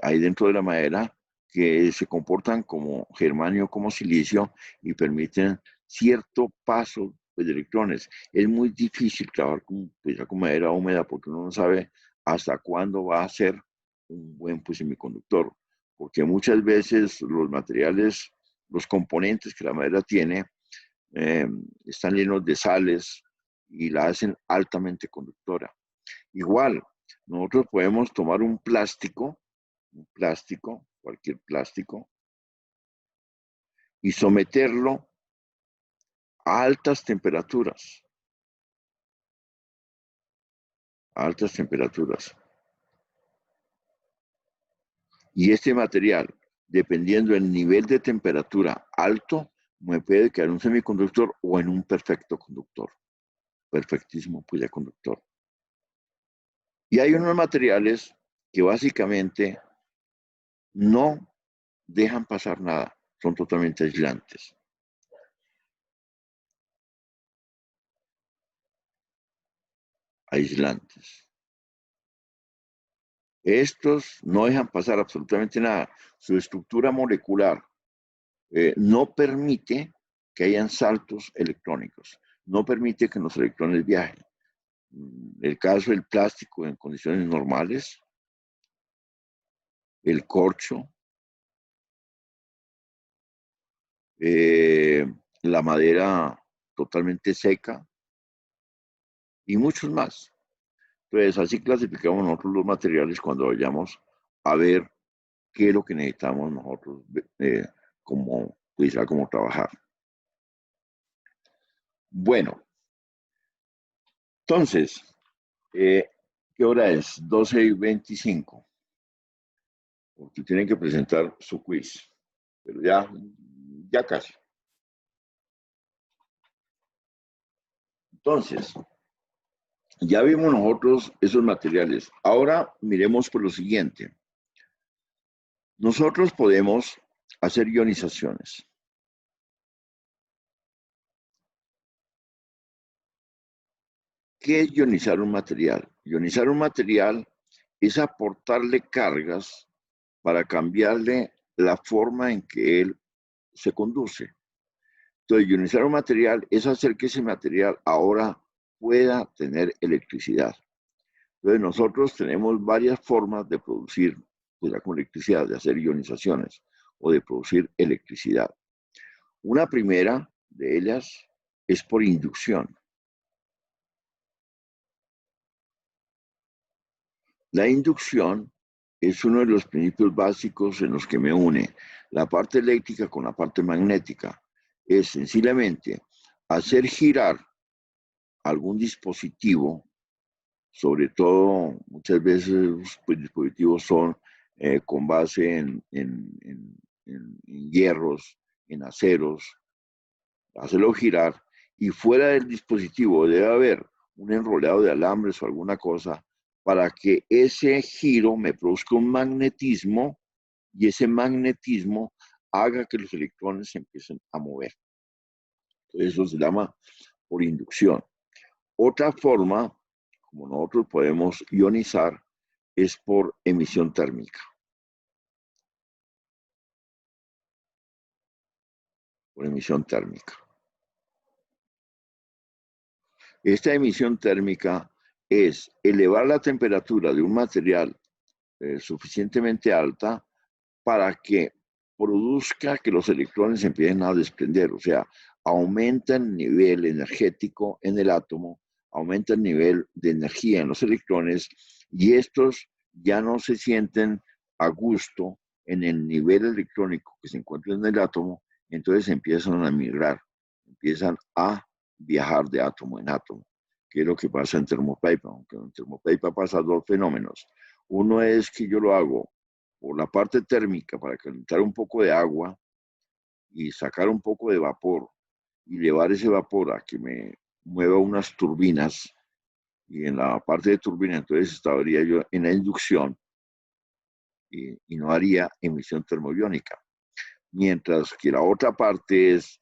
hay dentro de la madera que se comportan como germanio, como silicio y permiten cierto paso pues, de electrones. Es muy difícil trabajar pues, con madera húmeda porque uno no sabe hasta cuándo va a ser un buen pues, semiconductor, porque muchas veces los materiales, los componentes que la madera tiene, eh, están llenos de sales y la hacen altamente conductora. Igual, nosotros podemos tomar un plástico, cualquier plástico, y someterlo a altas temperaturas, a altas temperaturas. Y este material, dependiendo del nivel de temperatura alto, me puede quedar un semiconductor o en un perfecto conductor, perfectísimo pues, conductor. Y hay unos materiales que básicamente no dejan pasar nada, son totalmente aislantes. Aislantes. Estos no dejan pasar absolutamente nada. Su estructura molecular no permite que hayan saltos electrónicos, no permite que los electrones viajen. El caso del plástico en condiciones normales, el corcho, la madera totalmente seca y muchos más. Entonces, así clasificamos nosotros los materiales cuando vayamos a ver qué es lo que necesitamos nosotros como, pues, como trabajar. Bueno, entonces, ¿qué hora es? 12:25. Porque tienen que presentar su quiz. Pero ya casi. Entonces, ya vimos nosotros esos materiales. Ahora miremos por lo siguiente. Nosotros podemos hacer ionizaciones. ¿Qué es ionizar un material? Ionizar un material es aportarle cargas para cambiarle la forma en que él se conduce. Entonces, ionizar un material es hacer que ese material ahora pueda tener electricidad. Entonces, nosotros tenemos varias formas de producir pues, con electricidad, de hacer ionizaciones o de producir electricidad. Una primera de ellas es por inducción. La inducción es uno de los principios básicos en los que me une la parte eléctrica con la parte magnética. Es sencillamente hacer girar algún dispositivo, sobre todo muchas veces los dispositivos son con base en hierros, en aceros, hacerlo girar y fuera del dispositivo debe haber un enrollado de alambres o alguna cosa para que ese giro me produzca un magnetismo y ese magnetismo haga que los electrones se empiecen a mover. Entonces, eso se llama por inducción. Otra forma, como nosotros podemos ionizar, es por emisión térmica. Por emisión térmica. Esta emisión térmica es elevar la temperatura de un material suficientemente alta para que produzca que los electrones empiecen a desprender, o sea, aumenta el nivel energético en el átomo, aumenta el nivel de energía en los electrones y estos ya no se sienten a gusto en el nivel electrónico que se encuentra en el átomo, entonces empiezan a migrar, empiezan a viajar de átomo en átomo, que es lo que pasa en termopaper, aunque en termopaper pasa dos fenómenos. Uno es que yo lo hago por la parte térmica para calentar un poco de agua y sacar un poco de vapor y llevar ese vapor a que me mueva unas turbinas y en la parte de turbina entonces estaría yo en la inducción y no haría emisión termoiónica. Mientras que la otra parte es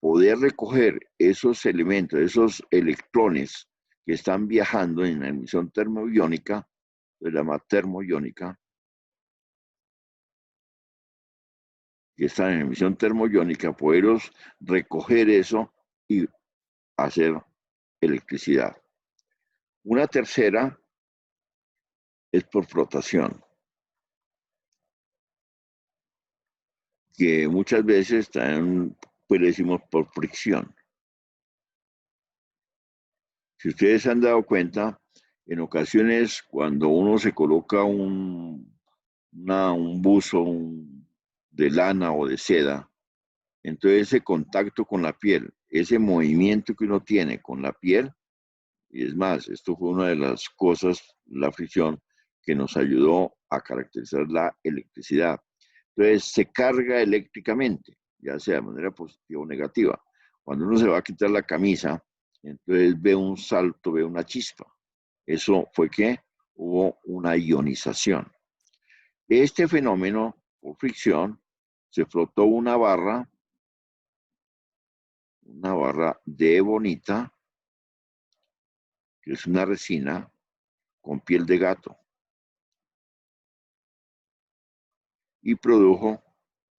poder recoger esos elementos, esos electrones que están viajando en la emisión termoiónica, se llama termoiónica, que están en emisión termoiónica, poderlos recoger eso y hacer electricidad. Una tercera es por flotación, que muchas veces también pues le decimos por fricción. Si ustedes se han dado cuenta, en ocasiones cuando uno se coloca un buzo de lana o de seda, entonces ese contacto con la piel, ese movimiento que uno tiene con la piel, y es más, esto fue una de las cosas, la fricción, que nos ayudó a caracterizar la electricidad. Entonces se carga eléctricamente, ya sea de manera positiva o negativa. Cuando uno se va a quitar la camisa, entonces ve un salto, ve una chispa. Eso fue que hubo una ionización. Este fenómeno, por fricción, se frotó una barra de ebonita, que es una resina con piel de gato, y produjo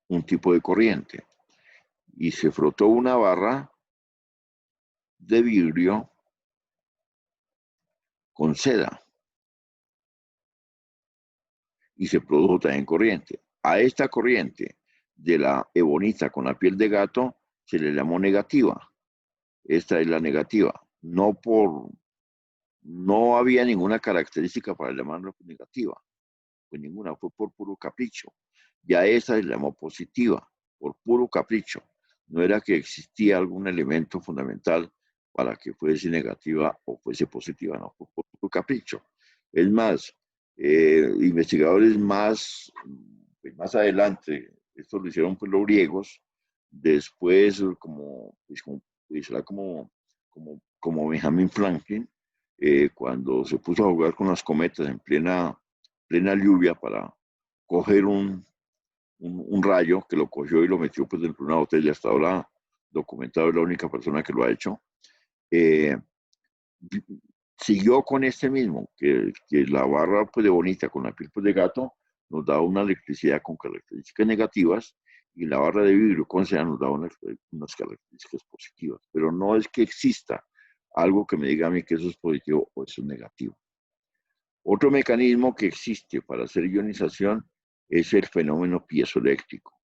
un tipo de corriente. Y se frotó una barra de vidrio con seda y se produjo también corriente. A esta corriente de la ebonita con la piel de gato se le llamó negativa. Esta es la negativa. No había ninguna característica para llamarla negativa. Pues ninguna, fue por puro capricho. Ya esa se llamó positiva, por puro capricho. No era que existía algún elemento fundamental para que fuese negativa o fuese positiva, no, fue por puro capricho. Es más, investigadores más adelante, esto lo hicieron pues los griegos, después como Benjamin Franklin, cuando se puso a jugar con las cometas en plena lluvia para coger un rayo que lo cogió y lo metió pues dentro de una botella. Hasta ahora documentado, es la única persona que lo ha hecho. Siguió con este mismo, que la barra pues, de bonita con la piel pues, de gato nos da una electricidad con características negativas y la barra de vidrio con seda nos da unas características positivas, pero no es que exista algo que me diga a mí que eso es positivo o eso es negativo. Otro mecanismo que existe para hacer ionización es el fenómeno piezoeléctrico.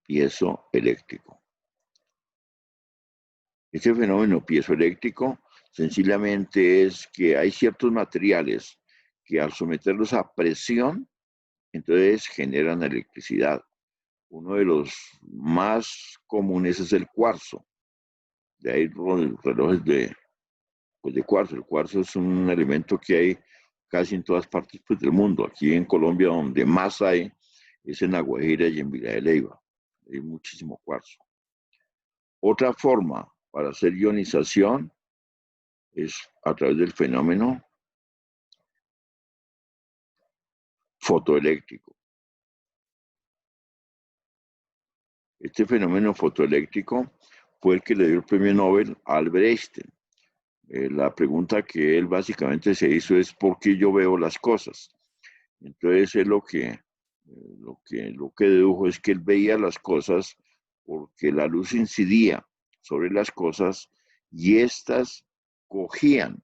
Piezoeléctrico. Este fenómeno piezoeléctrico sencillamente es que hay ciertos materiales que al someterlos a presión, entonces generan electricidad. Uno de los más comunes es el cuarzo. De ahí relojes de cuarzo. El cuarzo es un elemento que hay casi en todas partes pues, del mundo. Aquí en Colombia, donde más hay, es en La Guajira y en Villa de Leyva. Hay muchísimo cuarzo. Otra forma para hacer ionización es a través del fenómeno fotoeléctrico. Este fenómeno fotoeléctrico fue el que le dio el premio Nobel a Albert Einstein. La pregunta que él básicamente se hizo es ¿por qué yo veo las cosas? Entonces él lo que dedujo es que él veía las cosas porque la luz incidía sobre las cosas y éstas cogían,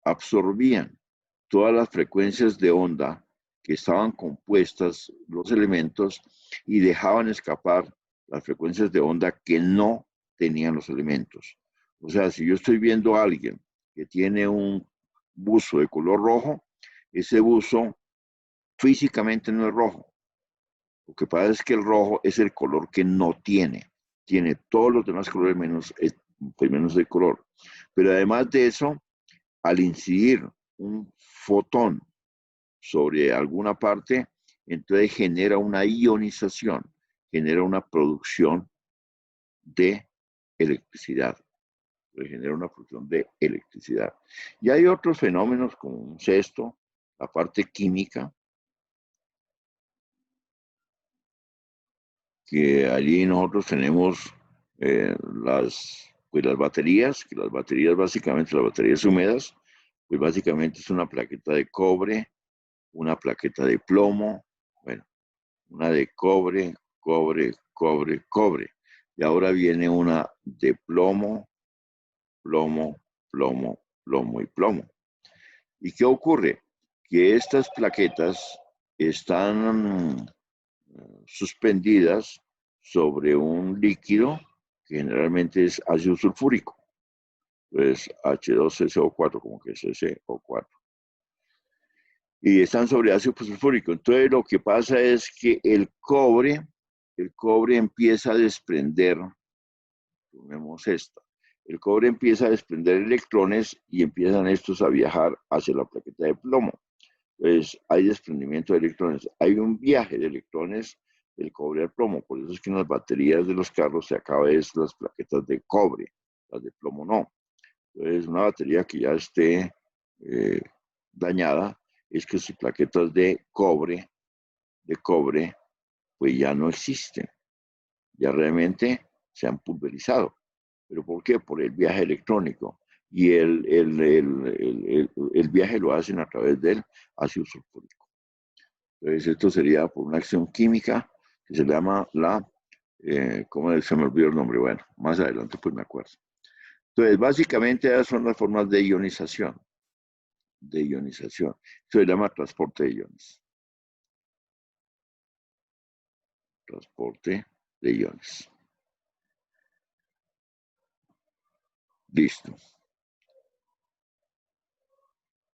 absorbían todas las frecuencias de onda que estaban compuestas los elementos y dejaban escapar las frecuencias de onda que no tenían los elementos. O sea, si yo estoy viendo a alguien que tiene un buzo de color rojo, ese buzo físicamente no es rojo. Lo que pasa es que el rojo es el color que no tiene. Tiene todos los demás colores menos el color. Pero además de eso, al incidir un fotón sobre alguna parte, entonces genera una ionización, genera una producción de electricidad. Genera una producción de electricidad. Y hay otros fenómenos como un sexto, la parte química, que allí nosotros tenemos las baterías, que las baterías básicamente, las baterías húmedas, pues básicamente es una plaqueta de cobre, una plaqueta de plomo, bueno, una de cobre, cobre. Y ahora viene una de plomo, plomo y plomo. ¿Y qué ocurre? Que estas plaquetas están suspendidas sobre un líquido que generalmente es ácido sulfúrico. Entonces, H2SO4, como que es SO4. Y están sobre ácido sulfúrico. Entonces, lo que pasa es que el cobre empieza a desprender, tomemos esta, el cobre empieza a desprender electrones y empiezan estos a viajar hacia la plaqueta de plomo. Entonces, hay desprendimiento de electrones. Hay un viaje de electrones del cobre al plomo. Por eso es que en las baterías de los carros se acaba es las plaquetas de cobre, las de plomo no. Entonces, una batería que ya esté dañada es que sus plaquetas de cobre, pues ya no existen. Ya realmente se han pulverizado. ¿Pero por qué? Por el viaje electrónico. Y el viaje lo hacen a través del ácido sulfúrico. Entonces, esto sería por una acción química que se llama ¿cómo se me olvidó el nombre? Bueno, más adelante pues me acuerdo. Entonces, básicamente esas son las formas de ionización. Esto se llama transporte de iones. Transporte de iones. Listo.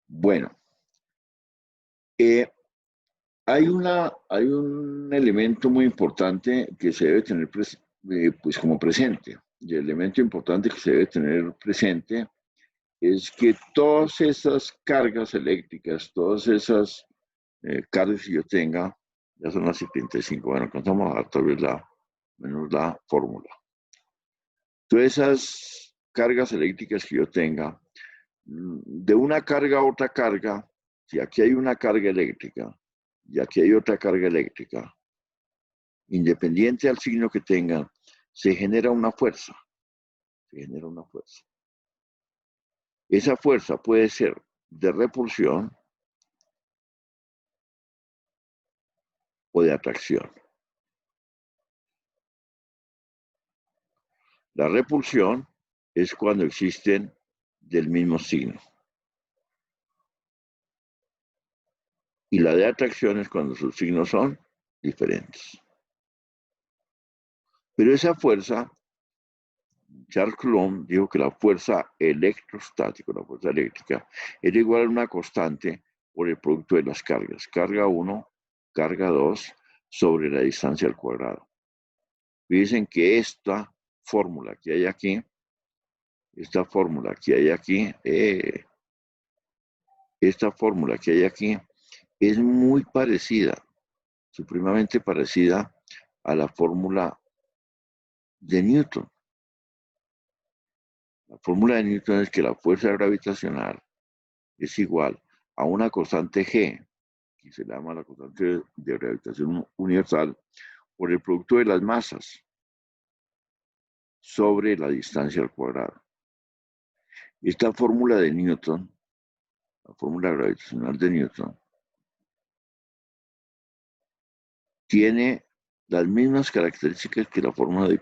Bueno. Hay un elemento muy importante que se debe tener pues como presente. Y el elemento importante que se debe tener presente es que todas esas cargas eléctricas, todas esas cargas que yo tenga, ya son las 75, bueno, alcanzamos a dar tal vez menos la fórmula. Todas esas cargas eléctricas que yo tenga, de una carga a otra carga, si aquí hay una carga eléctrica y aquí hay otra carga eléctrica, independiente al signo que tengan, se genera una fuerza. Esa fuerza puede ser de repulsión o de atracción. La repulsión es cuando existen del mismo signo. Y la de atracción es cuando sus signos son diferentes. Pero esa fuerza, Charles Coulomb dijo que la fuerza electrostática, la fuerza eléctrica, era igual a una constante por el producto de las cargas. Carga 1, carga 2, sobre la distancia al cuadrado. Dicen que esta fórmula que hay aquí, esta fórmula que hay aquí es muy parecida, supremamente parecida a la fórmula de Newton. La fórmula de Newton es que la fuerza gravitacional es igual a una constante G, que se llama la constante de gravitación universal, por el producto de las masas sobre la distancia al cuadrado. Esta fórmula de Newton, la fórmula gravitacional de Newton, tiene las mismas características que la fórmula de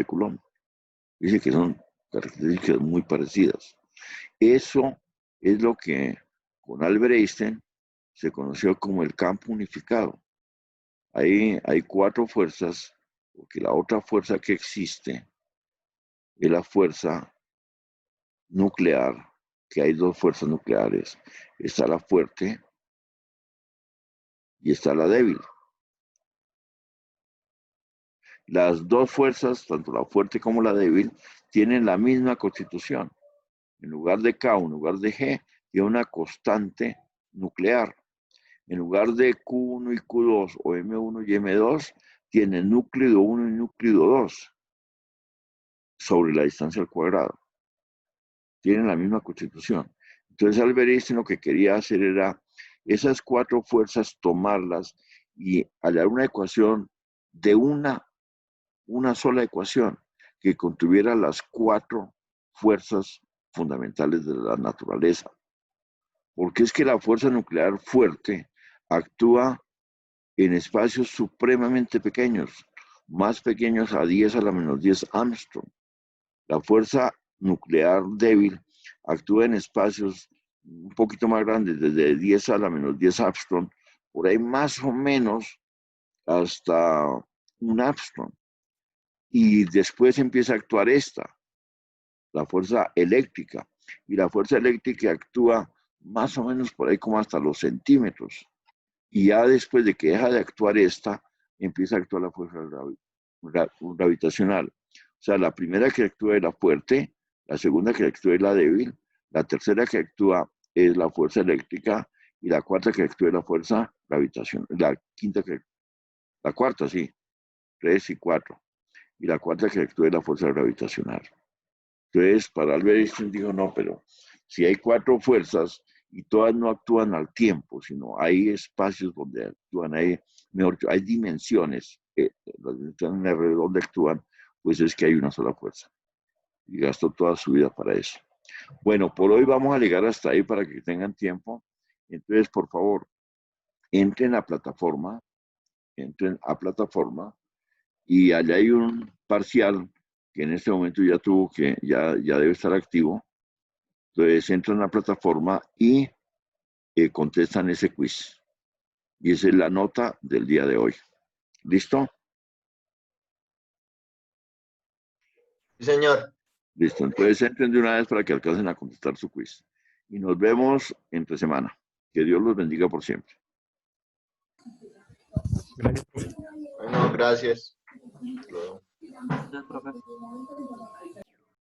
Coulomb. Dice que son características muy parecidas. Eso es lo que con Albert Einstein se conoció como el campo unificado. Ahí hay 4 fuerzas, porque la otra fuerza que existe es la fuerza nuclear, que hay 2 fuerzas nucleares. Está la fuerte y está la débil. Las 2 fuerzas, tanto la fuerte como la débil, tienen la misma constitución. En lugar de K o en lugar de G, tiene una constante nuclear. En lugar de Q1 y Q2 o M1 y M2, tiene núcleo 1 y núcleo 2 sobre la distancia al cuadrado. Tienen la misma constitución. Entonces Albert Einstein lo que quería hacer era esas 4 fuerzas tomarlas y hallar una ecuación de una sola ecuación que contuviera las 4 fuerzas fundamentales de la naturaleza. Porque es que la fuerza nuclear fuerte actúa en espacios supremamente pequeños, más pequeños a 10 a la menos 10 Armstrong. La fuerza nuclear débil actúa en espacios un poquito más grandes, desde 10 a la menos 10 Armstrong, por ahí más o menos hasta un Armstrong. Y después empieza a actuar la fuerza eléctrica. Y la fuerza eléctrica actúa más o menos por ahí como hasta los centímetros. Y ya después de que deja de actuar empieza a actuar la fuerza gravitacional. O sea, la primera que actúa es la fuerte, la segunda que actúa es la débil, la tercera que actúa es la fuerza eléctrica y la cuarta que actúa es la fuerza gravitacional. La cuarta, sí, 3 y 4. Y la cuarta que actúa es la fuerza gravitacional. Entonces, para Albert Einstein dijo, no, pero si hay 4 fuerzas y todas no actúan al tiempo, sino hay espacios donde actúan, hay dimensiones, las dimensiones alrededor donde actúan, pues es que hay una sola fuerza. Y gastó toda su vida para eso. Bueno, por hoy vamos a llegar hasta ahí para que tengan tiempo. Entonces, por favor, entren a plataforma y allá hay un parcial que en este momento ya debe estar activo. Entonces entran a la plataforma y contestan ese quiz. Y esa es la nota del día de hoy. ¿Listo? Sí, señor. Listo. Entonces entren de una vez para que alcancen a contestar su quiz. Y nos vemos entre semana. Que Dios los bendiga por siempre. Bueno, gracias. Gracias, profe.